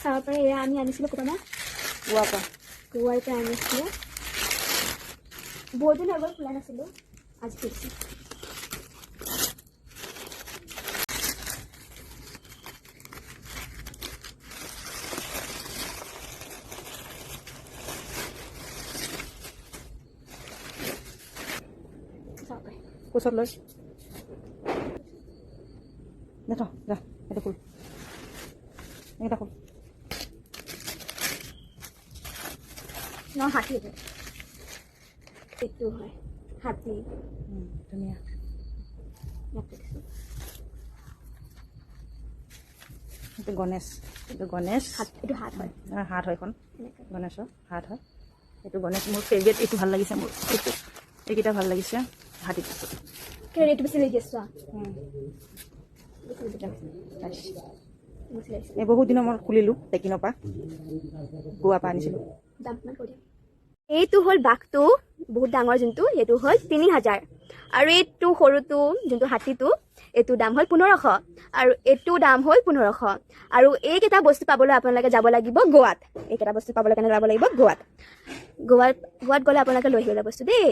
চাব পাৰে এয়া আমি আনিছিলোঁ ক'ৰবাত গোৱাৰ পৰা গোৱাৰ পৰা আনিছিলোঁ বহুত দিন আগত খোলা নাছিলোঁ আজি খুলিছোঁ চাব পাৰে কোচত লৈ দে থ যা এইটো খোল এইকেইটা খোল ন হাতী এইটো এইটো হয় হাতী ধুনীয়া ইয়াতে দিছোঁ এইটো গণেশ এইটো গণেশ হাত এইটো হাত হয় হাত হয় এখন এনেকৈ গণেশৰ হাত হয় এইটো গণেশ মোৰ ফেভৰেট এইটো ভাল লাগিছে মোৰ এইটো এইকেইটা ভাল লাগিছে হাতীটো কেলে এইটো বেছি লাগি আছোঁ এই বহুত দিনৰ মই খুলিলোঁ টেকিনৰ পৰা গোৱাৰ পৰা আনিছিলোঁ দাম কিমান কৰি দিম এইটো হ'ল বাঘটো বহুত ডাঙৰ যোনটো এইটো হ'ল 3000 আৰু এইটো সৰুটো যোনটো হাতীটো এইটো দাম হ'ল 1500 আৰু এইটো দাম হ'ল 1500 আৰু এইকেইটা বস্তু পাবলৈ আপোনালোকে যাব লাগিব গোৱাত এইকেইটা বস্তু পাবলৈ কাৰণে যাব লাগিব গোৱাত গ'লে আপোনালোকে লৈ আহিবলৈ বস্তু দেই